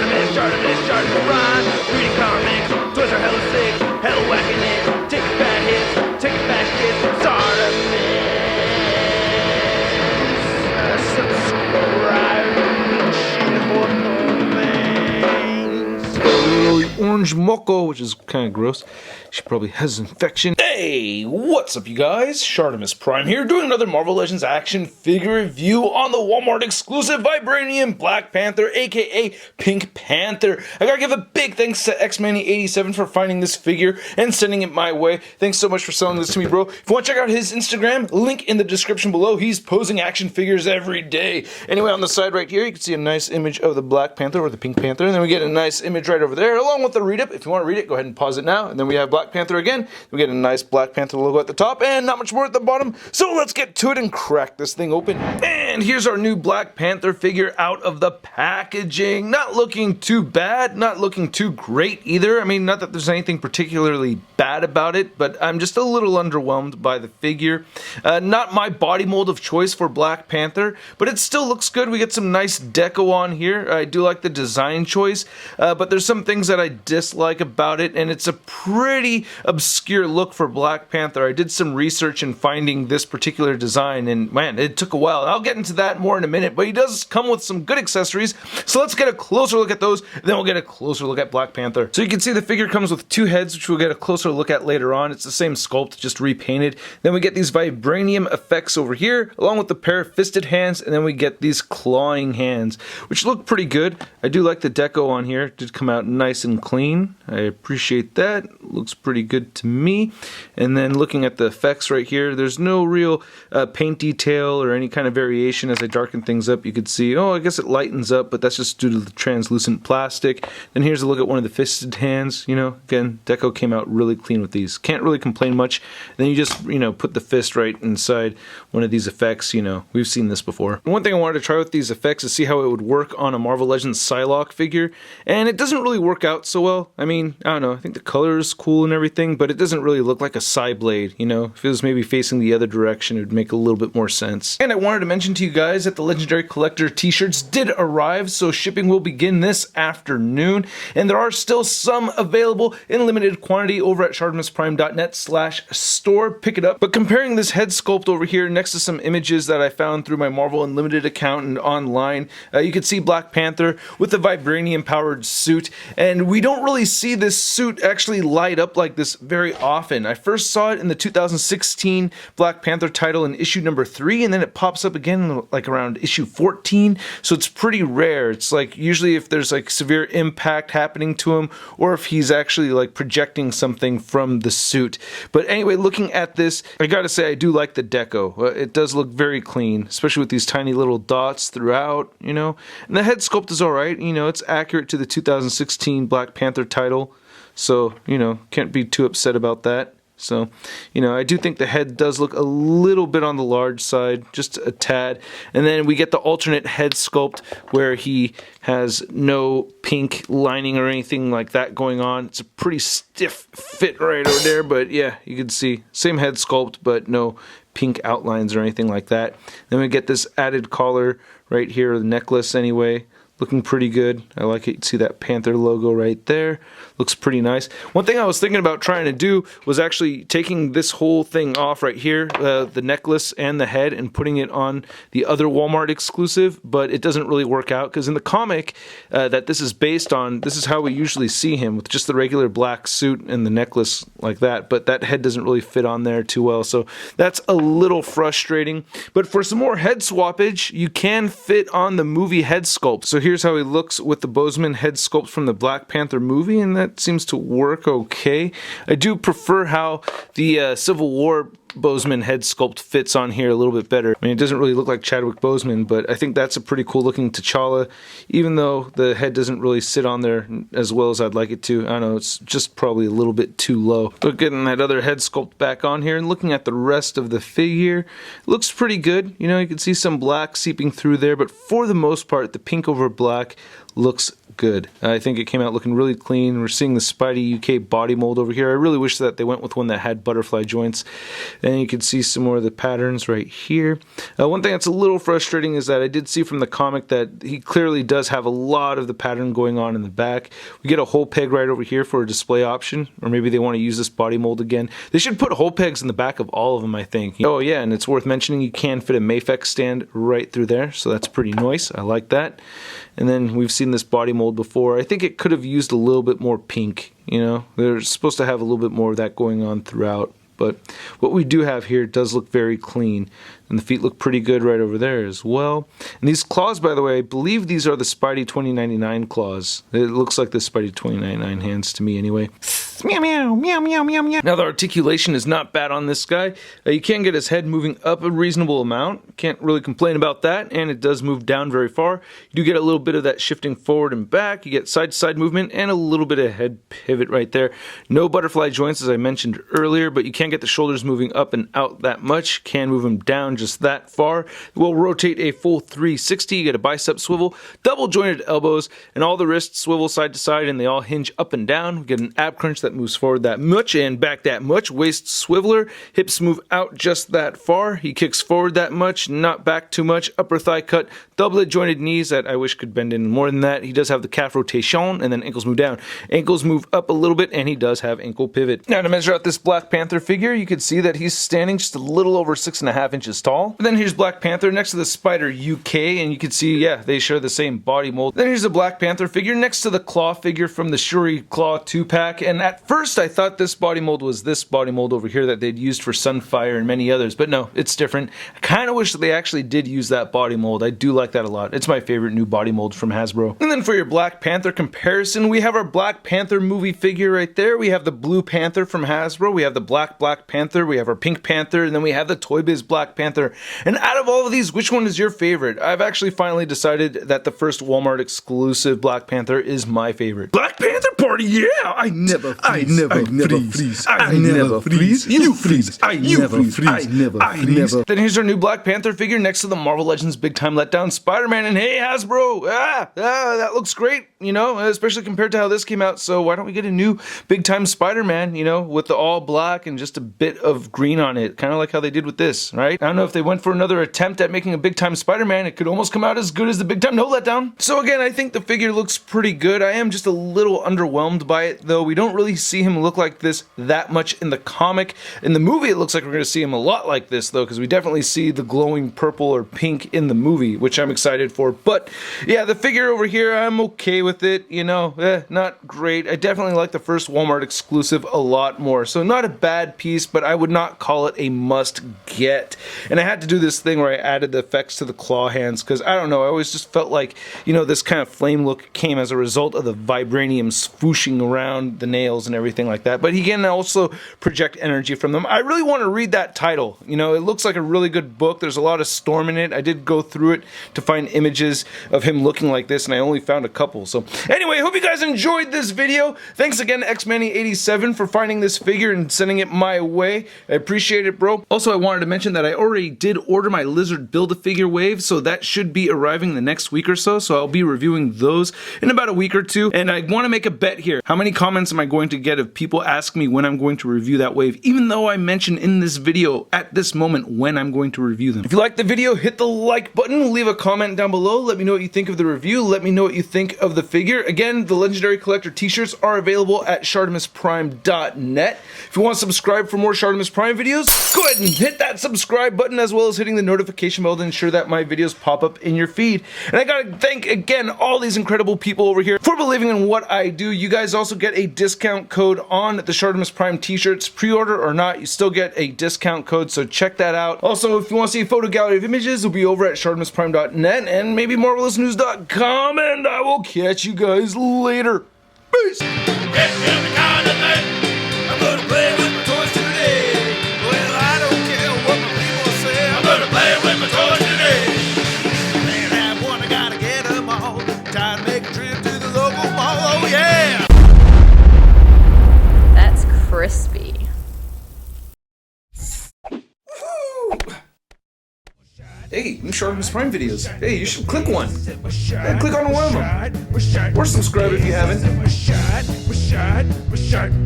ShartimusPrime. Reading comics, toys are hella sick, hella whacking it. Taking bad hits, taking back hits. Subscribe. Orange moco, which is kind of gross. She probably has an infection. Hey, what's up, you guys? ShartimusPrime here, doing another Marvel Legends action figure review on the Walmart exclusive Vibranium Black Panther, aka Pink Panther. I gotta give a big thanks to Xmanny87 for finding this figure and sending it my way. Thanks so much for selling this to me, bro. If you want to check out his Instagram, link in the description below. He's posing action figures every day. Anyway, on the side right here, you can see a nice image of the Black Panther or the Pink Panther, and then we get a nice image right over there, along with the read-up. If you want to read it, go ahead and pause it now, and then we have Black Panther again. We get a nice Black Panther logo at the top, and not much more at the bottom, so let's get to it and crack this thing open. And here's our new Black Panther figure out of the packaging. Not looking too bad, not looking too great either. I mean, not that there's anything particularly bad about it, but I'm just a little underwhelmed by the figure. Not my body mold of choice for Black Panther, but it still looks good. We get some nice deco on here. I do like the design choice, but there's some things that I dislike about it, and it's a pretty obscure look for Black Panther. I did some research in finding this particular design, and man, it took a while. I'll get into that more in a minute, but he does come with some good accessories, so let's get a closer look at those, and then we'll get a closer look at Black Panther. So you can see the figure comes with two heads, which we'll get a closer look at later on. It's the same sculpt, just repainted. Then we get these Vibranium effects over here, along with the pair of fisted hands, and then we get these clawing hands, which look pretty good. I do like the deco on here. It did come out nice and clean. I appreciate that. Looks pretty good to me. And then looking at the effects right here, there's no real paint detail or any kind of variation. As I darken things up, you could see, oh, I guess it lightens up, but that's just due to the translucent plastic. Then here's a look at one of the fisted hands. You know, again, deco came out really clean with these. Can't really complain much. Then you just, you know, put the fist right inside one of these effects. You know, we've seen this before. One thing I wanted to try with these effects is see how it would work on a Marvel Legends Psylocke figure, and it doesn't really work out so well. I mean, I don't know, I think the color is cool and everything, but it doesn't really look like a Psy blade, you know? If it was maybe facing the other direction, it would make a little bit more sense. And I wanted to mention to you guys that the Legendary Collector t-shirts did arrive, so shipping will begin this afternoon, and there are still some available in limited quantity over at ShartimusPrime.net/store. Pick it up. But comparing this head sculpt over here next to some images that I found through my Marvel Unlimited account and online, you can see Black Panther with the Vibranium powered suit, and we don't really see this suit actually light up like this very often. I first saw it in the 2016 Black Panther title in issue number 3, and then it pops up again like around issue 14, so it's pretty rare. It's like usually if there's like severe impact happening to him, or if he's actually like projecting something from the suit. But anyway, looking at this, I gotta say I do like the deco. It does look very clean, especially with these tiny little dots throughout, you know. And the head sculpt is alright, you know, it's accurate to the 2016 Black Panther title, so, you know, can't be too upset about that. So, you know, I do think the head does look a little bit on the large side, just a tad. And then we get the alternate head sculpt where he has no pink lining or anything like that going on. It's a pretty stiff fit right over there, but yeah, you can see same head sculpt, but no pink outlines or anything like that. Then we get this added collar right here, the necklace anyway. Looking pretty good. I like it. You can see that Panther logo right there. Looks pretty nice. One thing I was thinking about trying to do was actually taking this whole thing off right here, the necklace and the head, and putting it on the other Walmart exclusive, but it doesn't really work out because in the comic that this is based on, this is how we usually see him with just the regular black suit and the necklace like that, but that head doesn't really fit on there too well, so that's a little frustrating. But for some more head swappage, you can fit on the movie head sculpt. So here's how he looks with the Bozeman head sculpt from the Black Panther movie, and that seems to work okay. I do prefer how the Civil War Bozeman head sculpt fits on here a little bit better. I mean, it doesn't really look like Chadwick Boseman, but I think that's a pretty cool looking T'Challa, even though the head doesn't really sit on there as well as I'd like it to. I don't know, it's just probably a little bit too low. But getting that other head sculpt back on here and looking at the rest of the figure, it looks pretty good. You know, you can see some black seeping through there, but for the most part, the pink over black looks good. I think it came out looking really clean. We're seeing the Spidey UK body mold over here. I really wish that they went with one that had butterfly joints. and you can see some more of the patterns right here. One thing that's a little frustrating is that I did see from the comic that he clearly does have a lot of the pattern going on in the back. We get a hole peg right over here for a display option, or maybe they want to use this body mold again. They should put hole pegs in the back of all of them, I think. Oh yeah, and it's worth mentioning you can fit a Mafex stand right through there, so that's pretty nice. I like that. And then we've seen this body mold before. I think it could have used a little bit more pink, you know. They're supposed to have a little bit more of that going on throughout. But what we do have here does look very clean. And the feet look pretty good right over there as well. And these claws, by the way, I believe these are the Spidey 2099 claws. It looks like the Spidey 2099 hands to me anyway. Meow, meow, meow, meow, meow, meow. Now the articulation is not bad on this guy. You can get his head moving up a reasonable amount. Can't really complain about that. And it does move down very far. You do get a little bit of that shifting forward and back. You get side-to-side movement and a little bit of head pivot right there. No butterfly joints as I mentioned earlier, but you can get the shoulders moving up and out that much. Can move them down just that far. We'll rotate a full 360. You get a bicep swivel, double jointed elbows, and all the wrists swivel side to side and they all hinge up and down. We get an ab crunch that moves forward that much and back that much. Waist swiveler, hips move out just that far. He kicks forward that much, not back too much. Upper thigh cut, double jointed knees that I wish could bend in more than that. He does have the calf rotation, and then ankles move down. Ankles move up a little bit, and he does have ankle pivot. Now to measure out this Black Panther figure, you can see that he's standing just a little over 6.5 inches tall. And then here's Black Panther next to the Spider UK, and you can see, yeah, they share the same body mold. Then here's the Black Panther figure next to the Claw figure from the Shuri Claw 2-pack, and at first I thought this body mold was this body mold over here that they'd used for Sunfire and many others, but no, it's different. I kind of wish that they actually did use that body mold. I do like that a lot. It's my favorite new body mold from Hasbro. And then for your Black Panther comparison, we have our Black Panther movie figure right there. We have the Blue Panther from Hasbro. We have the Black Panther. We have our Pink Panther, and then we have the Toy Biz Black Panther. And out of all of these, which one is your favorite? I've actually finally decided that the first Walmart exclusive Black Panther is my favorite. Black Panther party, yeah! I never freeze. I never freeze. You freeze. I never freeze. I never freeze. Then here's our new Black Panther figure next to the Marvel Legends Big Time Letdown Spider-Man. And hey, Hasbro, that looks great, you know, especially compared to how this came out. So why don't we get a new Big Time Spider-Man, you know, with the all black and just a bit of green on it, kind of like how they did with this, right? I don't know if they went for another attempt at making a Big Time Spider-Man. It could almost come out as good as the Big Time No Letdown. So again, I think the figure looks pretty good. I am just a little underwhelmed by it, though. We don't really see him look like this that much in the comic. In the movie, it looks like we're going to see him a lot like this, though, because we definitely see the glowing purple or pink in the movie, which I'm excited for. But yeah, the figure over here, I'm okay with it, you know, not great. I definitely like the first Walmart exclusive a lot more. So not a bad piece, but I would not call it a must get. And I had to do this thing where I added the effects to the claw hands, because I don't know, I always just felt like, you know, this kind of flame look came as a result of the Vibranium swooshing around the nails and everything like that. But he can also project energy from them. I really want to read that title. You know, it looks like a really good book. There's a lot of storm in it. I did go through it to find images of him looking like this, and I only found a couple. So anyway, hope you guys enjoyed this video. Thanks again to Xmanny87 for finding this figure and sending it my way. I appreciate it, bro. Also, I wanted to mention that I already did order my Lizard Build-A-Figure wave, so that should be arriving the next week or so. So I'll be reviewing those in about a week or two. And I want to make a bet here. How many comments am I going to get if people ask me when I'm going to review that wave, even though I mention in this video at this moment when I'm going to review them? If you liked the video, hit the like button, leave a comment down below, let me know what you think of the review, let me know what you think of the figure. Again, the Legendary Collector t-shirts are available at ShartimusPrime.net. If you want to subscribe for more Shartimus Prime videos, go ahead and hit that subscribe button, as well as hitting the notification bell to ensure that my videos pop up in your feed. And I gotta thank again all these incredible people over here for believing in what I do. You guys also get a discount code on the Shartimus Prime t-shirts. Pre-order or not, you still get a discount code, so check that out. Also, if you want to see a photo gallery of images, it'll be over at ShartimusPrime.net and maybe MarvelousNews.com, and I will catch you guys later. Peace! Crispy. Hey, new Shartimus Prime videos. Hey, you should click one. Yeah, click on one of them. Or subscribe if you haven't.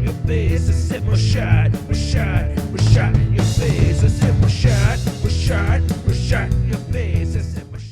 Your face, I said my shot, your face. face as if we're shot, we're shot, we're shot.